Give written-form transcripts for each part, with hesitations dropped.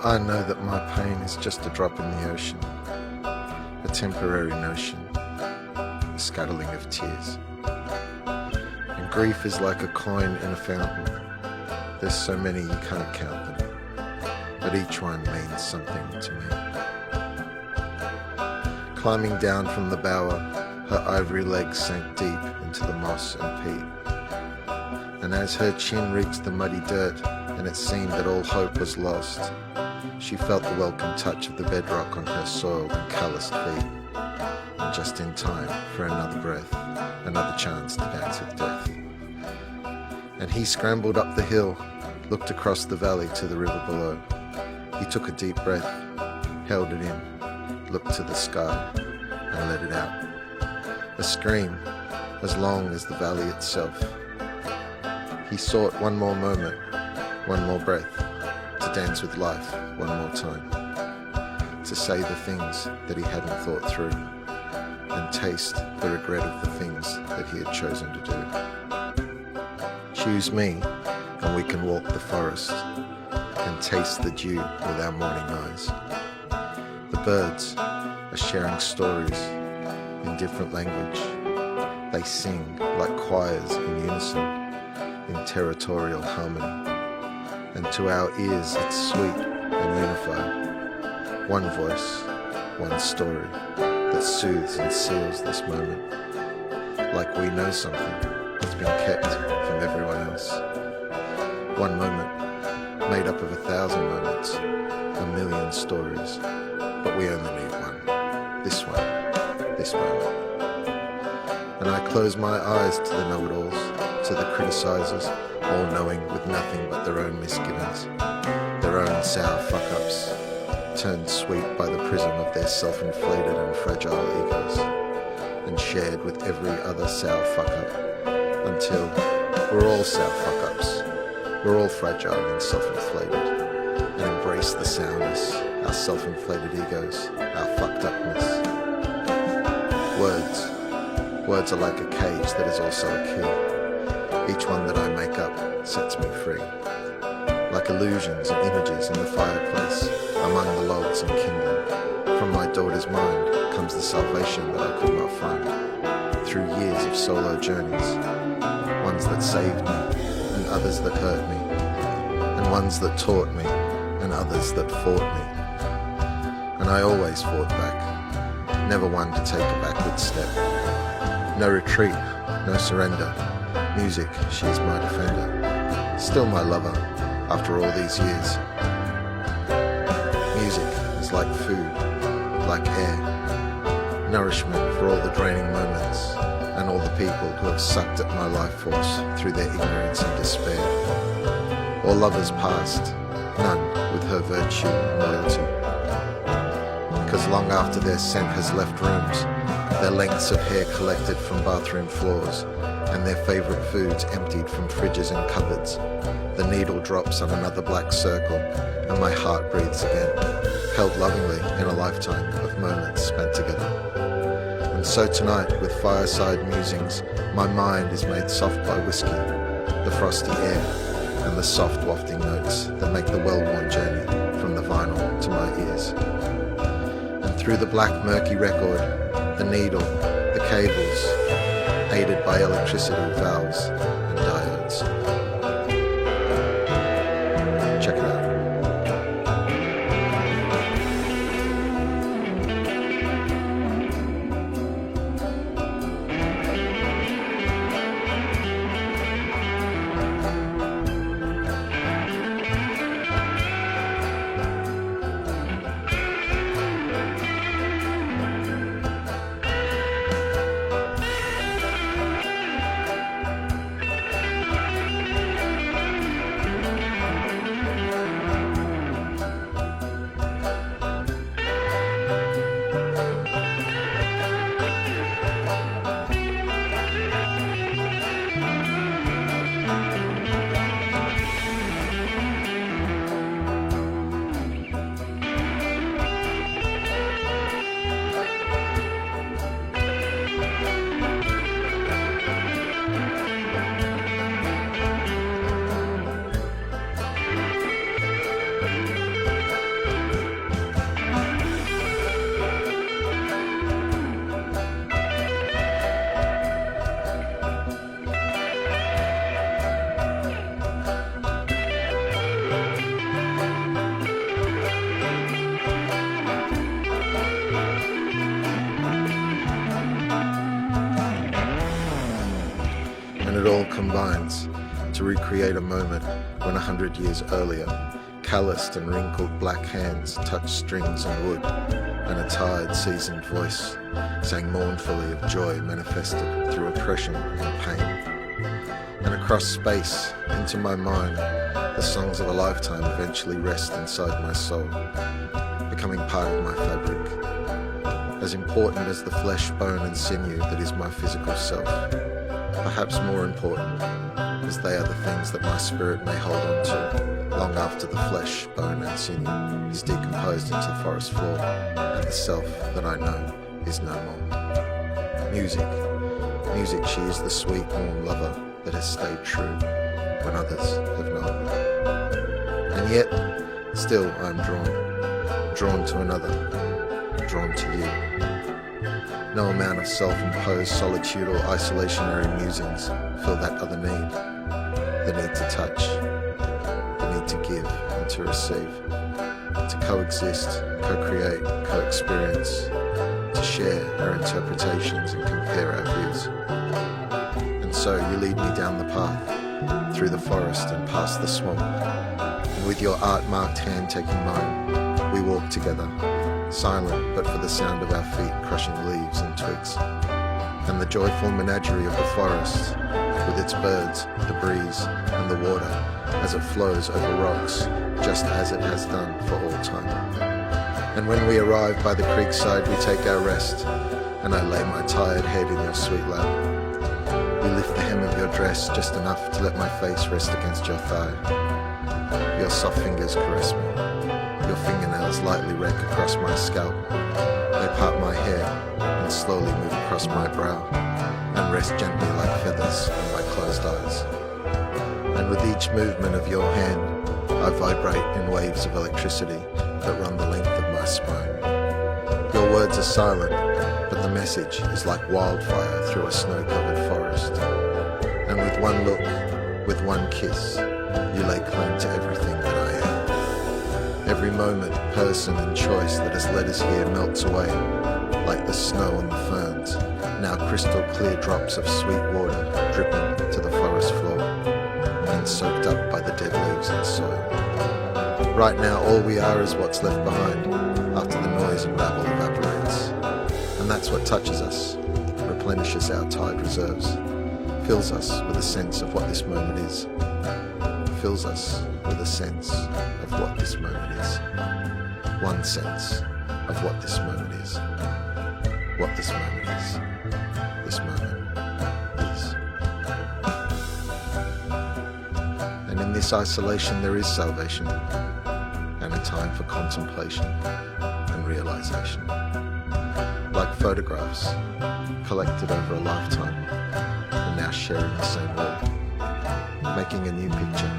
I know that my pain is just a drop in the ocean, a temporary notion, a scuttling of tears. And grief is like a coin in a fountain. There's so many you can't count them, but each one means something to me. Climbing down from the bower, her ivory legs sank deep into the moss and peat. And as her chin reached the muddy dirt, and it seemed that all hope was lost, she felt the welcome touch of the bedrock on her soiled and calloused feet. And just in time for another breath, another chance to dance with death. And he scrambled up the hill, looked across the valley to the river below. He took a deep breath, held it in, looked to the sky, and let it out. A scream, as long as the valley itself. He sought one more moment, one more breath, to dance with life one more time, to say the things that he hadn't thought through, and taste the regret of the things that he had chosen to do. Choose me, and we can walk the forest, and taste the dew with our morning eyes. The birds are sharing stories in different language. They sing like choirs in unison, in territorial harmony. And to our ears it's sweet and unified. One voice, one story that soothes and seals this moment, like we know something that's been kept from everyone else. One moment made up of 1,000 moments, 1,000,000 stories, but we only need one. This one, this moment. And I close my eyes to the know-it-alls, to the criticizers, all knowing with nothing but their own misgivings, their own sour fuck-ups, turned sweet by the prism of their self-inflated and fragile egos, and shared with every other sour fuck-up, until we're all sour fuck-ups, we're all fragile and self-inflated, and embrace the sourness, our self-inflated egos, our fucked-upness. Words are like a cage that is also a key. Each one that I make up sets me free. Like illusions and images in the fireplace, among the logs and kindling. From my daughter's mind comes the salvation that I could not find. Through years of solo journeys, ones that saved me, and others that hurt me, and ones that taught me, and others that fought me. And I always fought back, never one to take a backward step. No retreat, no surrender. Music, she is my defender. Still my lover, after all these years. Music is like food, like air. Nourishment for all the draining moments, and all the people who have sucked at my life force through their ignorance and despair. All lovers past, none with her virtue and loyalty. Because long after their scent has left rooms, their lengths of hair collected from bathroom floors, and their favourite foods emptied from fridges and cupboards, the needle drops on another black circle, and my heart breathes again, held lovingly in a lifetime of moments spent together. And so tonight, with fireside musings, my mind is made soft by whiskey, the frosty air, and the soft wafting notes that make the well-worn journey from the vinyl to my ears. And through the black murky record, the needle, the cables, aided by electricity valves and diodes. Check it out. and it all combines to recreate a moment when 100 years earlier, calloused and wrinkled black hands touched strings and wood, and a tired, seasoned voice sang mournfully of joy manifested through oppression and pain. And across space, into my mind, the songs of a lifetime eventually rest inside my soul, becoming part of my fabric, as important as the flesh, bone and sinew that is my physical self. Perhaps more important, as they are the things that my spirit may hold on to long after the flesh, bone and sinew is decomposed into the forest floor, and the self that I know is no more. Music, she is the sweet, warm lover that has stayed true when others have not. And yet, still I am drawn to another, drawn to you. No amount of self-imposed solitude or isolationary musings fill that other need, the need to touch, the need to give and to receive, to coexist, co-create, co-experience, to share our interpretations and compare our views. And so you lead me down the path, through the forest and past the swamp, and with your art-marked hand taking mine, we walk together, silent but for the sound of our feet crushing leaves and twigs, and the joyful menagerie of the forest, with its birds, the breeze, and the water, as it flows over rocks, just as it has done for all time. And when we arrive by the creekside, we take our rest, and I lay my tired head in your sweet lap. You lift the hem of your dress just enough to let my face rest against your thigh. Your soft fingers caress me. Your fingernails lightly rake across my scalp. They part my hair and slowly move across my brow and rest gently like feathers on my closed eyes. And with each movement of your hand, I vibrate in waves of electricity that run the length of my spine. Your words are silent, but the message is like wildfire through a snow-covered forest. And with one look, with one kiss, you lay claim to everything that I am. Every moment, person and choice that has led us here melts away, like the snow on the ferns, now crystal clear drops of sweet water dripping to the forest floor, and soaked up by the dead leaves and soil. Right now, all we are is what's left behind after the noise and babble evaporates. And that's what touches us, replenishes our tide reserves, fills us with a sense of what this moment is, fills us with a sense of what this moment is. One sense of what this moment is. What this moment is. This moment is. And in this isolation there is salvation, and a time for contemplation and realization. Like photographs collected over a lifetime and now sharing the same wall, making a new picture,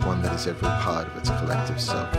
one that is every part of its collective self.